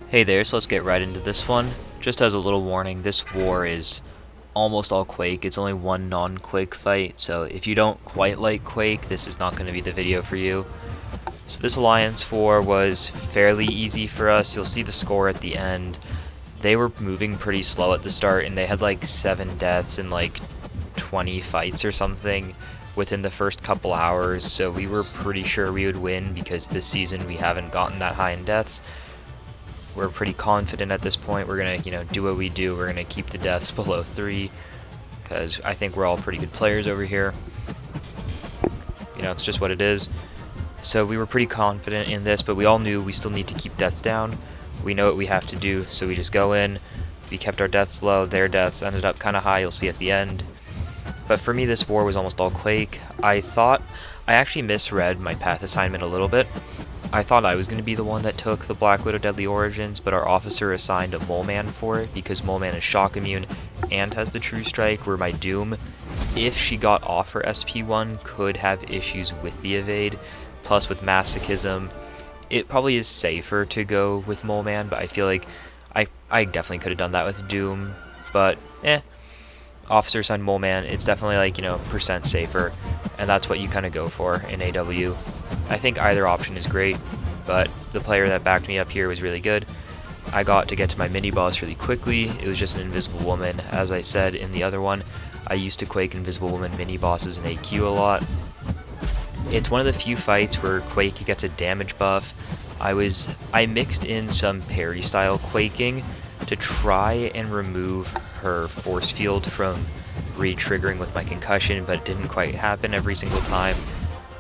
Hey there, so let's get right into this one. Just as a little warning, this war is almost all Quake. It's only one non-Quake fight, so if you don't quite like Quake, this is not going to be the video for you. So this Alliance war was fairly easy for us. You'll see the score at the end. They were moving pretty slow at the start, and they had like 7 deaths in like 20 fights or something within the first couple hours, so we were pretty sure we would win because this season we haven't gotten that high in deaths. We're pretty confident at this point. We're gonna, do what we do. We're gonna keep the deaths below 3, because I think we're all pretty good players over here. It's just what it is. So we were pretty confident in this, but we all knew we still need to keep deaths down. We know what we have to do, so we just go in. We kept our deaths low. Their deaths ended up kind of high. You'll see at the end. But for me, this war was almost all Quake. I actually misread my path assignment a little bit. I thought I was going to be the one that took the Black Widow Deadly Origins, but our officer assigned a Mole Man for it because Mole Man is shock immune and has the True Strike, where my Doom, if she got off her SP1, could have issues with the evade. Plus with Masochism, it probably is safer to go with Mole Man, but I feel like I definitely could have done that with Doom, but officer assigned Mole Man, it's definitely like, percent safer, and that's what you kind of go for in AW. I think either option is great, but the player that backed me up here was really good. I got to get to my mini boss really quickly. It was just an Invisible Woman. As I said in the other one, I used to Quake Invisible Woman mini bosses in AQ a lot. It's one of the few fights where Quake gets a damage buff. I mixed in some parry style quaking to try and remove her force field from re-triggering with my concussion, but it didn't quite happen every single time.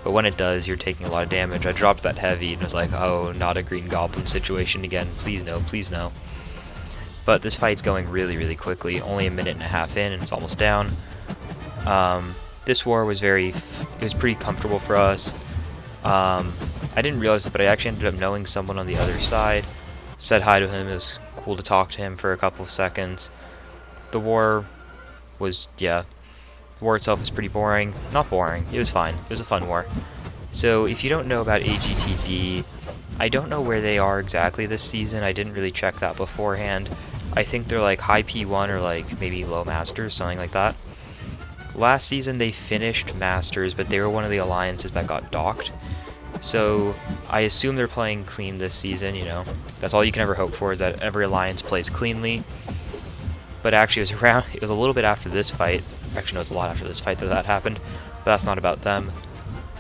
But when it does, you're taking a lot of damage. I dropped that heavy and was like, oh, not a Green Goblin situation again. Please no, please no. But this fight's going really, really quickly. Only a minute and a half in and it's almost down. This war was it was pretty comfortable for us. I didn't realize it, but I actually ended up knowing someone on the other side. Said hi to him. It was cool to talk to him for a couple of seconds. The war was, the war itself was pretty boring. Not boring, it was fine. It was a fun war. So if you don't know about AGTD, I don't know where they are exactly this season. I didn't really check that beforehand. I think they're like high P1 or like maybe low Masters, something like that. Last season they finished Masters, but they were one of the alliances that got docked. So I assume they're playing clean this season, That's all you can ever hope for, is that every alliance plays cleanly. But actually it was a little bit after this fight. Actually no, it's a lot after this fight that happened, but that's not about them.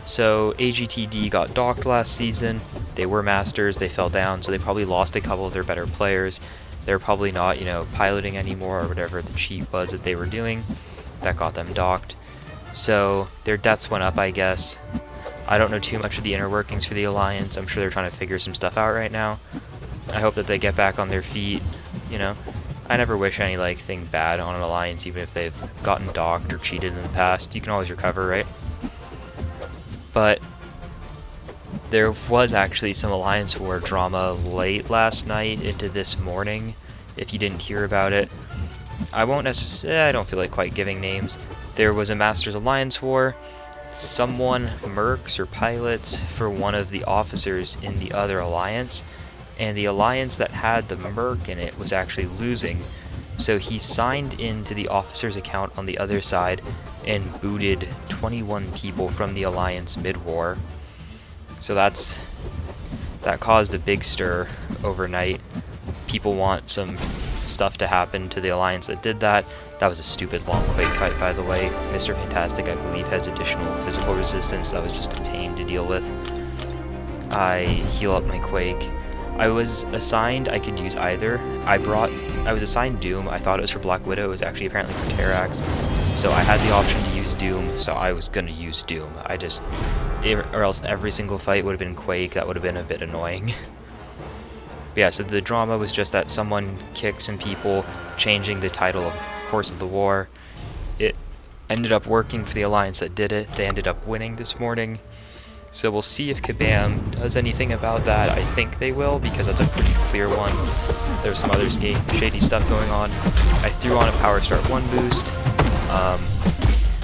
So AGTD got docked last season. They were Masters, they fell down, so they probably lost a couple of their better players. They're probably not, piloting anymore or whatever the cheat was that they were doing. That got them docked. So their deaths went up, I guess. I don't know too much of the inner workings for the Alliance. I'm sure they're trying to figure some stuff out right now. I hope that they get back on their feet, I never wish any thing bad on an Alliance, even if they've gotten docked or cheated in the past. You can always recover, right? But there was actually some Alliance war drama late last night into this morning, if you didn't hear about it. I don't feel like quite giving names. There was a Masters Alliance war. Someone mercs or pilots for one of the officers in the other alliance, and the alliance that had the merc in it was actually losing. So he signed into the officer's account on the other side and booted 21 people from the alliance mid-war. So that caused a big stir overnight. People want some stuff to happen to the alliance that did that. That was a stupid long Quake fight, by the way. Mr. Fantastic, I believe, has additional physical resistance. That was just a pain to deal with. I heal up my Quake. I was assigned I could use either. I was assigned Doom. I thought it was for Black Widow. It was actually apparently for Terrax. So I had the option to use Doom, so I was gonna use Doom. Or else every single fight would have been Quake. That would have been a bit annoying. But yeah, so the drama was just that someone kicked some people, changing the title of course of the war. It ended up working for the alliance that did it. They ended up winning this morning. So we'll see if Kabam does anything about that. I think they will, because that's a pretty clear one. There's some other shady stuff going on. I threw on a Power Start 1 boost.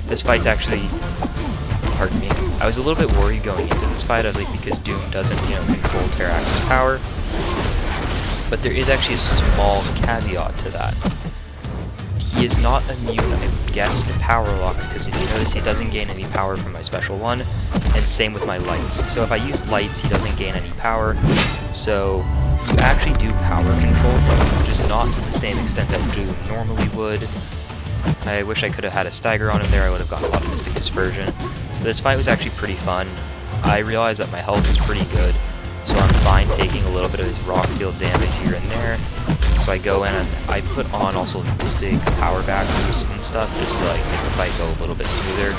This fight's actually, pardon me, I was a little bit worried going into this fight. I was like, because Doom doesn't, control Terrax's power. But there is actually a small caveat to that. He is not immune, I guess, to power lock, because if you notice, he doesn't gain any power from my special one, and same with my lights. So if I use lights, he doesn't gain any power, so you actually do power control, but just not to the same extent that Doom normally would. I wish I could have had a stagger on him there, I would have gotten a lot of Mystic Dispersion. But this fight was actually pretty fun. I realized that my health was pretty good, so I'm fine taking a little bit of his rock field damage here and there. So I go in and I put on also Mystic power back boosts and stuff just to like make the fight go a little bit smoother.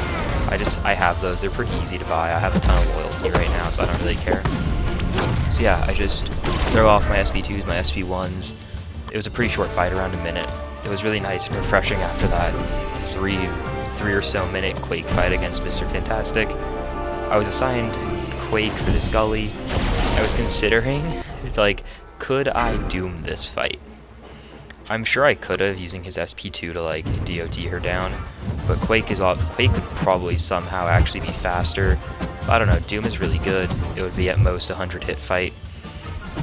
I have those, they're pretty easy to buy. I have a ton of loyalty right now, so I don't really care. So yeah, I just throw off my SP2s, my SP1s. It was a pretty short fight, around a minute. It was really nice and refreshing after that three or so minute Quake fight against Mr. Fantastic. I was assigned Quake for this gully. I was considering, like, could I Doom this fight? I'm sure I could have, using his SP2 to like DOT her down, but Quake would probably somehow actually be faster. I don't know, Doom is really good. It would be at most a 100 hit fight,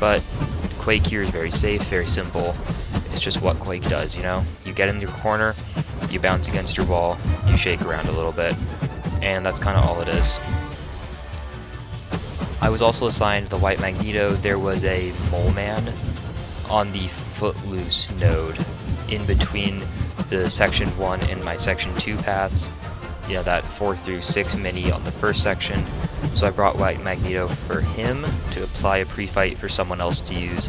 but Quake here is very safe, very simple. It's just what Quake does, you know? You get in your corner, you bounce against your wall, you shake around a little bit, and that's kind of all it is. I was also assigned the White Magneto. There was a Mole Man on the Footloose node in between the Section 1 and my Section 2 paths. You know, that 4 through 6 mini on the first section. So I brought White Magneto for him to apply a pre-fight for someone else to use.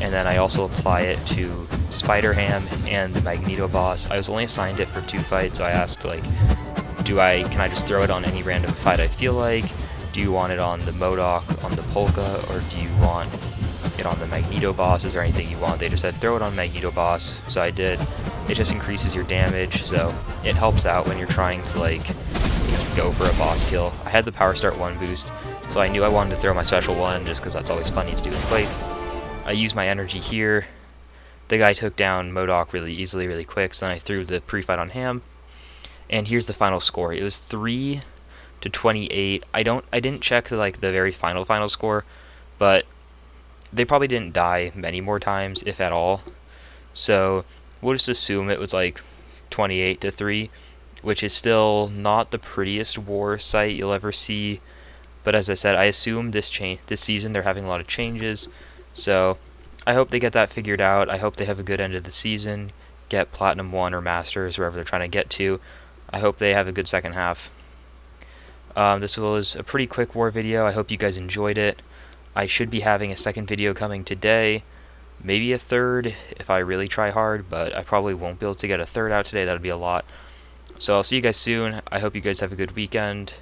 And then I also apply it to Spider-Ham and the Magneto boss. I was only assigned it for 2 fights, so I asked, like, can I just throw it on any random fight I feel like? Do you want it on the MODOK, on the Polka, or do you want it on the Magneto boss? Is there anything you want? They just said throw it on Magneto boss, so I did. It just increases your damage, so it helps out when you're trying to, like, you know, go for a boss kill. I had the Power Start 1 boost, so I knew I wanted to throw my special one just because that's always funny to do in Quake. I used my energy here. The guy took down MODOK really easily, really quick, so then I threw the pre-fight on Ham. And here's the final score. It was 3 to 28. I didn't check the very final score, but they probably didn't die many more times, if at all. So we'll just assume it was like 28 to 3, which is still not the prettiest war site you'll ever see. But as I said, I assume this season they're having a lot of changes. So I hope they get that figured out. I hope they have a good end of the season, get Platinum 1 or Masters, wherever they're trying to get to. I hope they have a good second half. This was a pretty quick war video. I hope you guys enjoyed it. I should be having a second video coming today, maybe a third if I really try hard, but I probably won't be able to get a third out today. That'd be a lot. So I'll see you guys soon. I hope you guys have a good weekend.